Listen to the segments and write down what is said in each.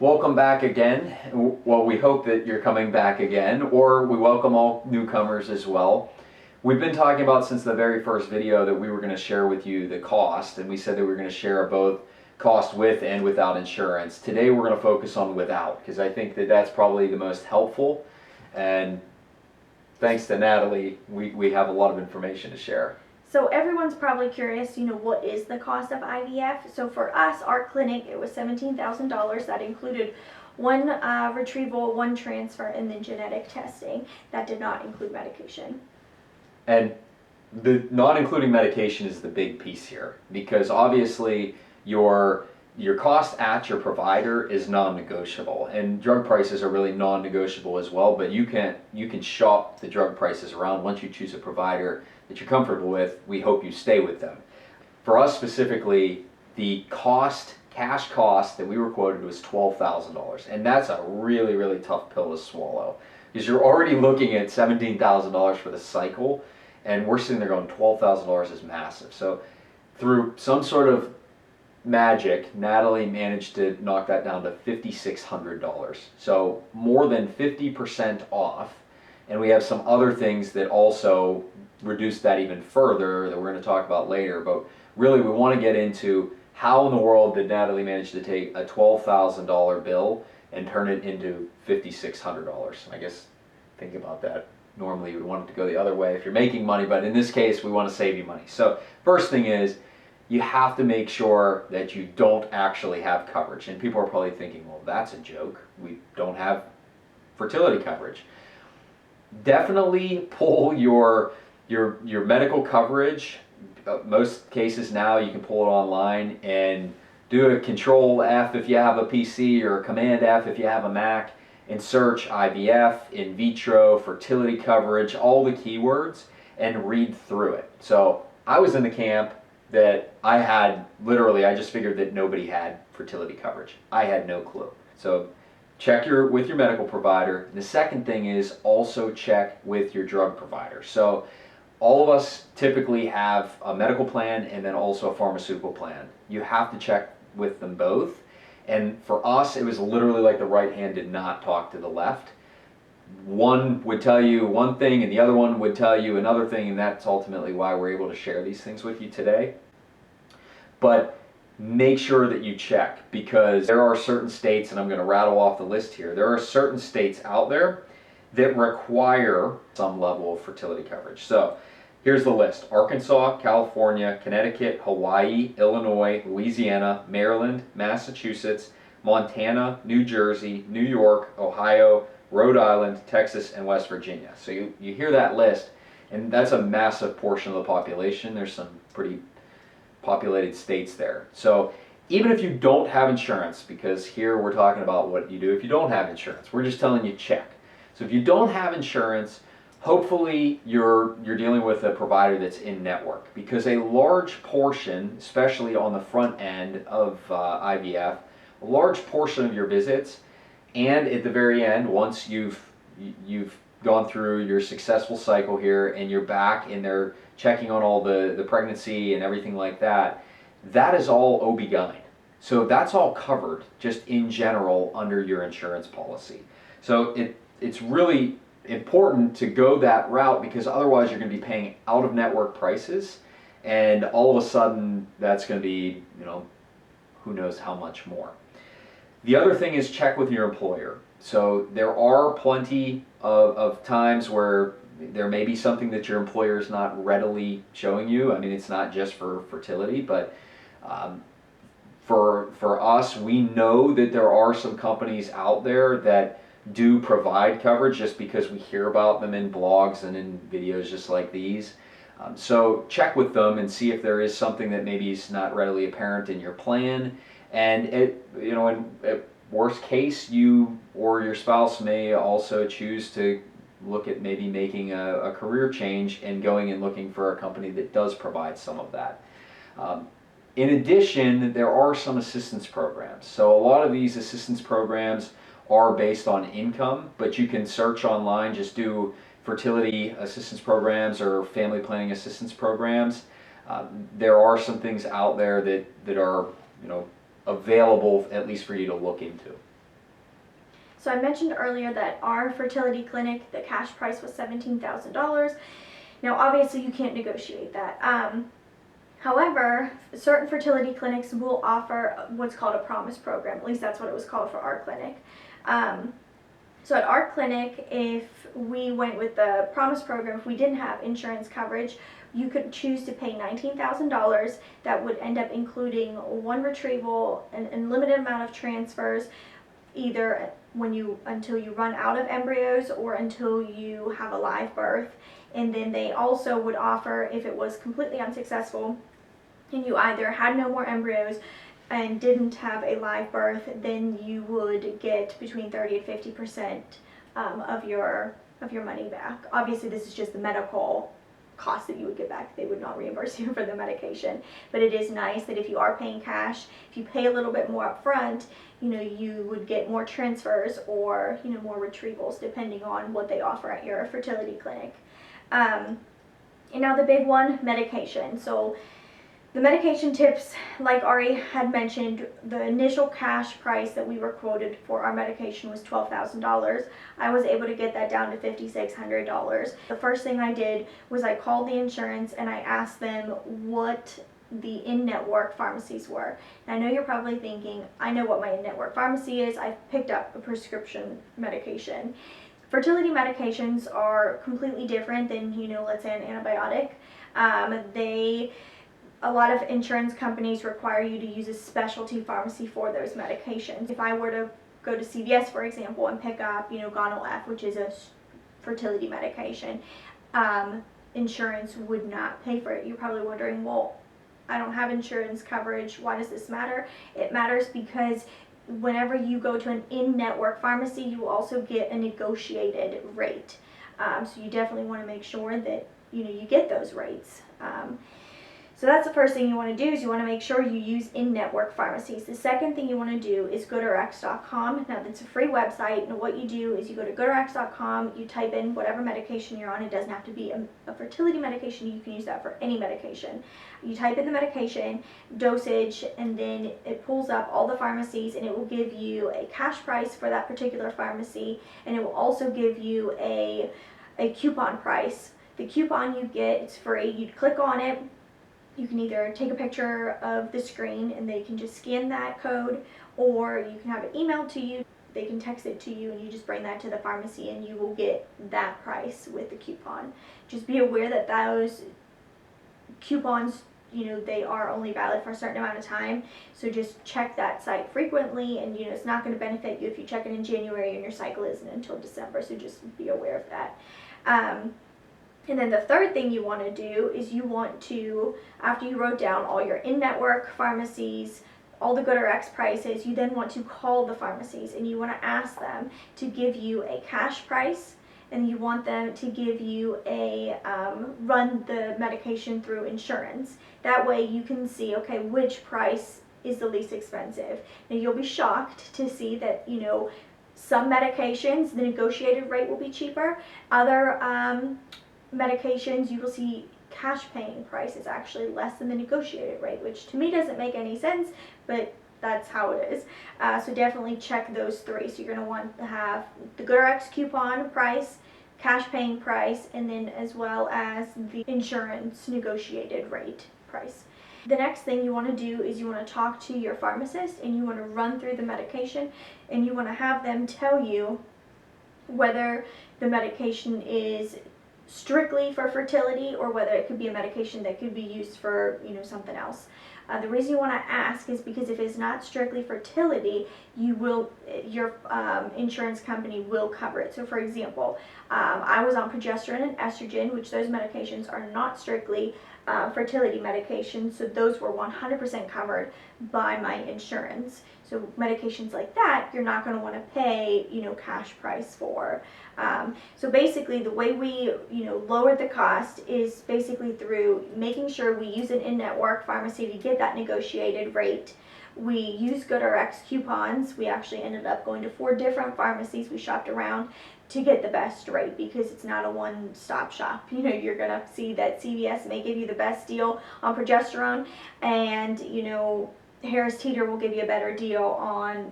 Welcome back again. Well, we hope that you're coming back again, or we welcome all newcomers as well. We've been talking about since the very first video that we were going to share with you the cost, and we said that we were going to share both cost with and without insurance. Today we're going to focus on without, because I think that that's probably the most helpful, and thanks to Natalie, we have a lot of information to share. So everyone's probably curious, what is the cost of IVF? So for us, our clinic, it was $17,000. That included one retrieval, one transfer, and then genetic testing. That did not include medication. And the not including medication is the big piece here, because obviously your cost at your provider is non-negotiable, and drug prices are really non-negotiable as well. But you can shop the drug prices around. Once you choose a provider that you're comfortable with, we hope you stay with them. For us specifically, the cash cost that we were quoted was $12,000, and that's a really, really tough pill to swallow, because you're already looking at $17,000 for the cycle, and we're sitting there going, $12,000 is massive. So through some sort of magic, Natalie managed to knock that down to $5,600. So more than 50% off. And we have some other things that also reduce that even further that we're going to talk about later. But really, we want to get into how in the world did Natalie manage to take a $12,000 bill and turn it into $5,600. I guess think about that. Normally, you would want it to go the other way if you're making money, but in this case, we want to save you money. So first thing is, you have to make sure that you don't actually have coverage. And people are probably thinking, well, that's a joke. We don't have fertility coverage. Definitely pull your medical coverage. Most cases now you can pull it online and do a Control F if you have a PC or a Command F if you have a Mac, and search IVF, in vitro, fertility coverage, all the keywords, and read through it. So I was in the camp that I just figured that nobody had fertility coverage. I had no clue. So check with your medical provider. The second thing is also check with your drug provider. So all of us typically have a medical plan and then also a pharmaceutical plan. You have to check with them both. And for us, it was literally like the right hand did not talk to the left. One would tell you one thing and the other one would tell you another thing, and that's ultimately why we're able to share these things with you today. But make sure that you check, because there are certain states, and I'm going to rattle off the list here, there are certain states out there that require some level of fertility coverage. So here's the list: Arkansas, California, Connecticut, Hawaii, Illinois, Louisiana, Maryland, Massachusetts, Montana, New Jersey, New York, Ohio, Rhode Island, Texas, and West Virginia. So you hear that list, and that's a massive portion of the population. There's some pretty populated states there. So even if you don't have insurance, because here we're talking about what you do if you don't have insurance, we're just telling you check. So if you don't have insurance, hopefully you're dealing with a provider that's in network, because a large portion, especially on the front end of IVF, a large portion of your visits, and at the very end, once you've gone through your successful cycle here and you're back and they're checking on all the pregnancy and everything like that, that is all OB-GYN. So that's all covered just in general under your insurance policy. So it's really important to go that route, because otherwise you're going to be paying out of network prices, and all of a sudden that's going to be, who knows how much more. The other thing is check with your employer. So there are plenty of times where there may be something that your employer is not readily showing you. I mean, it's not just for fertility, but for us, we know that there are some companies out there that do provide coverage, just because we hear about them in blogs and in videos just like these. So check with them and see if there is something that maybe is not readily apparent in your plan. And at worst case, you or your spouse may also choose to look at maybe making a career change and going and looking for a company that does provide some of that. In addition, there are some assistance programs. So a lot of these assistance programs are based on income, but you can search online, just do fertility assistance programs or family planning assistance programs. There are some things out there that are available, at least for you to look into. So I mentioned earlier that our fertility clinic, the cash price was $17,000. Now obviously you can't negotiate that. However, certain fertility clinics will offer what's called a promise program. At least that's what it was called for our clinic. So at our clinic, if we went with the promise program, if we didn't have insurance coverage, you could choose to pay $19,000. That would end up including one retrieval, an unlimited amount of transfers, either until you run out of embryos or until you have a live birth. And then they also would offer, if it was completely unsuccessful and you either had no more embryos and didn't have a live birth, then you would get between 30 and 50% of your money back. Obviously, this is just the medical cost that you would get back. They would not reimburse you for the medication. But it is nice that if you are paying cash, if you pay a little bit more up front, you would get more transfers or more retrievals depending on what they offer at your fertility clinic. And now the big one, medication. So the medication tips, like Ari had mentioned, the initial cash price that we were quoted for our medication was $12,000. I was able to get that down to $5,600. The first thing I did was I called the insurance and I asked them what the in-network pharmacies were. And I know you're probably thinking, I know what my in-network pharmacy is. I've picked up a prescription medication. Fertility medications are completely different than, let's say an antibiotic. A lot of insurance companies require you to use a specialty pharmacy for those medications. If I were to go to CVS, for example, and pick up, Gonal F, which is a fertility medication, insurance would not pay for it. You're probably wondering, well, I don't have insurance coverage. Why does this matter? It matters because whenever you go to an in-network pharmacy, you will also get a negotiated rate. So you definitely want to make sure that you get those rates. So that's the first thing you want to do, is you want to make sure you use in-network pharmacies. The second thing you want to do is goodrx.com. Now that's a free website, and what you do is you go to goodrx.com, you type in whatever medication you're on. It doesn't have to be a fertility medication. You can use that for any medication. You type in the medication, dosage, and then it pulls up all the pharmacies, and it will give you a cash price for that particular pharmacy, and it will also give you a coupon price. The coupon you get, it's free. You'd click on it. You can either take a picture of the screen and they can just scan that code, or you can have it emailed to you. They can text it to you and you just bring that to the pharmacy and you will get that price with the coupon. Just be aware that those coupons, they are only valid for a certain amount of time. So just check that site frequently, and it's not going to benefit you if you check it in January and your cycle isn't until December. So just be aware of that. And then the third thing you want to do is you want to, after you wrote down all your in-network pharmacies, all the GoodRx prices, you then want to call the pharmacies and you want to ask them to give you a cash price, and you want them to give you a run the medication through insurance. That way you can see, okay, which price is the least expensive. Now you'll be shocked to see that, some medications, the negotiated rate will be cheaper. Other medications, you will see cash paying price is actually less than the negotiated rate, which to me doesn't make any sense, but that's how it is. So definitely check those three. So you're going to want to have the GoodRx coupon price, cash paying price, and then as well as the insurance negotiated rate price. The next thing you want to do is you want to talk to your pharmacist and you want to run through the medication, and you want to have them tell you whether the medication is strictly for fertility or whether it could be a medication that could be used for something else. The reason you want to ask is because if it's not strictly fertility, your insurance company will cover it. So for example, I was on progesterone and estrogen, which those medications are not strictly fertility medications, so those were 100% covered by my insurance. So medications like that, you're not going to want to pay, cash price for. So basically the way we, lowered the cost is basically through making sure we use an in-network pharmacy to get that negotiated rate. We use GoodRx coupons. We actually ended up going to 4 different pharmacies. We shopped around to get the best rate because it's not a one-stop shop. You're going to see that CVS may give you the best deal on progesterone, and, Harris Teeter will give you a better deal on,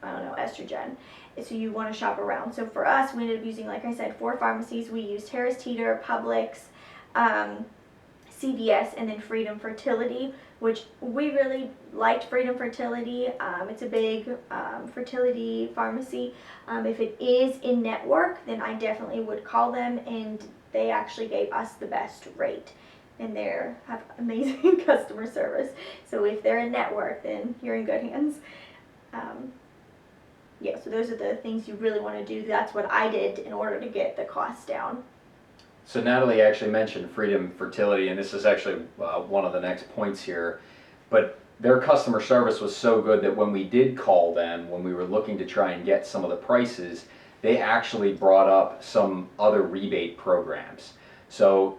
estrogen. So you want to shop around. So for us, we ended up using, like I said, 4 pharmacies. We used Harris Teeter, Publix, CVS, and then Freedom Fertility, which we really liked Freedom Fertility. It's a big fertility pharmacy. If it is in network, then I definitely would call them, and they actually gave us the best rate. And they have amazing customer service. So if they're in network, then you're in good hands. Yeah, so those are the things you really want to do. That's what I did in order to get the cost down. So Natalie actually mentioned Freedom Fertility, and this is actually one of the next points here, but their customer service was so good that when we did call them, when we were looking to try and get some of the prices, they actually brought up some other rebate programs. So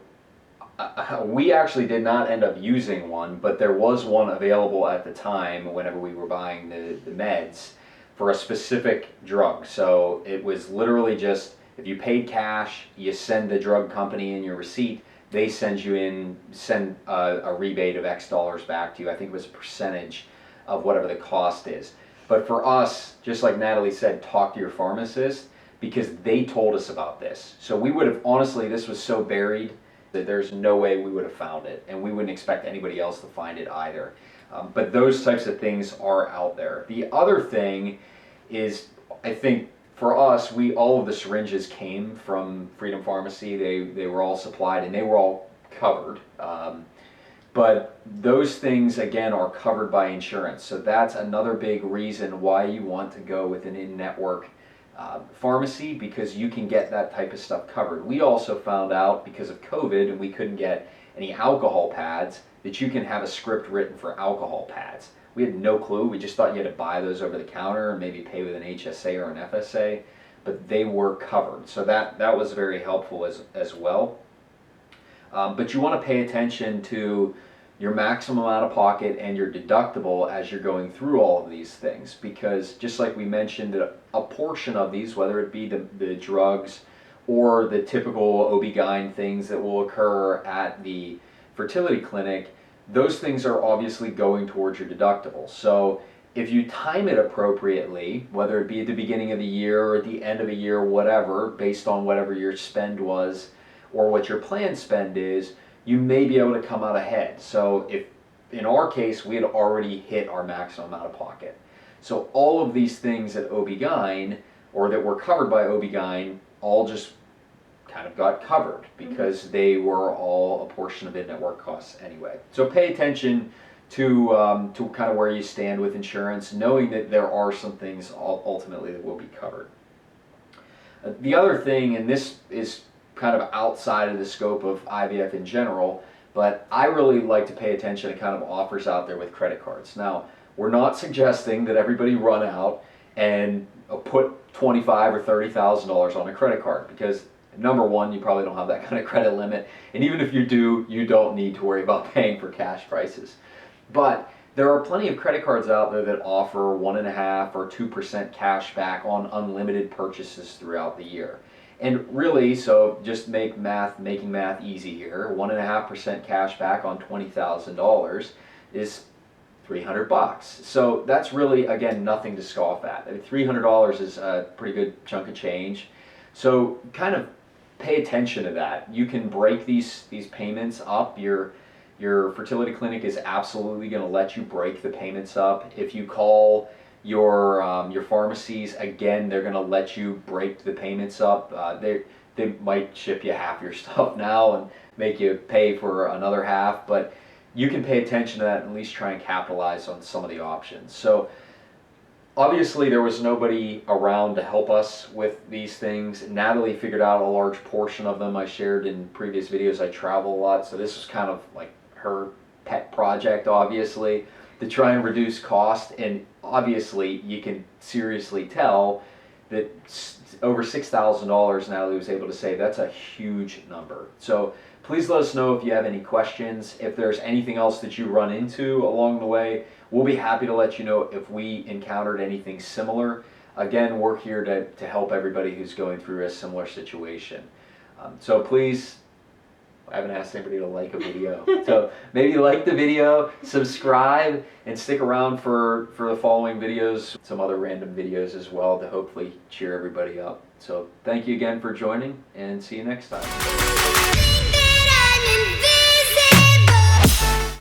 we actually did not end up using one, but there was one available at the time whenever we were buying the meds for a specific drug. So it was literally just, if you paid cash, you send the drug company in your receipt, they send a rebate of X dollars back to you. I think it was a percentage of whatever the cost is. But for us, just like Natalie said, talk to your pharmacist, because they told us about this. So we would have, honestly, this was so buried that there's no way we would have found it, and we wouldn't expect anybody else to find it either. But those types of things are out there. The other thing is, I think for us, all of the syringes came from Freedom Pharmacy. They were all supplied and they were all covered. But those things, again, are covered by insurance. So that's another big reason why you want to go with an in-network pharmacy, because you can get that type of stuff covered. We also found out, because of COVID and we couldn't get any alcohol pads, that you can have a script written for alcohol pads. We had no clue. We just thought you had to buy those over the counter and maybe pay with an HSA or an FSA, but they were covered. So that was very helpful as well. But you want to pay attention to your maximum out of pocket and your deductible as you're going through all of these things, because just like we mentioned, a portion of these, whether it be the drugs or the typical OB-GYN things that will occur at the fertility clinic, those things are obviously going towards your deductible. So if you time it appropriately, whether it be at the beginning of the year or at the end of the year, whatever, based on whatever your spend was or what your planned spend is, you may be able to come out ahead. So if, in our case, we had already hit our maximum out of pocket. So all of these things at OB-GYN, or that were covered by OB-GYN, all just kind of got covered because they were all a portion of in-network costs anyway. So pay attention to kind of where you stand with insurance, knowing that there are some things ultimately that will be covered. The other thing, and this is kind of outside of the scope of IVF in general, but I really like to pay attention to kind of offers out there with credit cards. Now, we're not suggesting that everybody run out and put $25,000 or $30,000 on a credit card, because number one, you probably don't have that kind of credit limit, and even if you do, you don't need to worry about paying for cash prices. But there are plenty of credit cards out there that offer 1.5% or 2% cash back on unlimited purchases throughout the year. And really, so just making math easy here, 1.5% cash back on $20,000 is $300. So that's really, again, nothing to scoff at. I mean, $300 is a pretty good chunk of change. So kind of pay attention to that. You can break these payments up. Your fertility clinic is absolutely going to let you break the payments up. If you call your pharmacies, again, they're going to let you break the payments up. They might ship you half your stuff now and make you pay for another half, but you can pay attention to that and at least try and capitalize on some of the options. So obviously there was nobody around to help us with these things. Natalie figured out a large portion of them. I shared in previous videos, I travel a lot, so this was kind of like her pet project, obviously, to try and reduce cost. And obviously you can seriously tell that over $6,000 Natalie was able to save. That's a huge number. So please let us know if you have any questions. If there's anything else that you run into along the way, we'll be happy to let you know if we encountered anything similar. Again, we're here to help everybody who's going through a similar situation. So please I haven't asked anybody to like a video. So maybe like the video, subscribe, and stick around for the following videos, some other random videos as well to hopefully cheer everybody up. So thank you again for joining, and see you next time.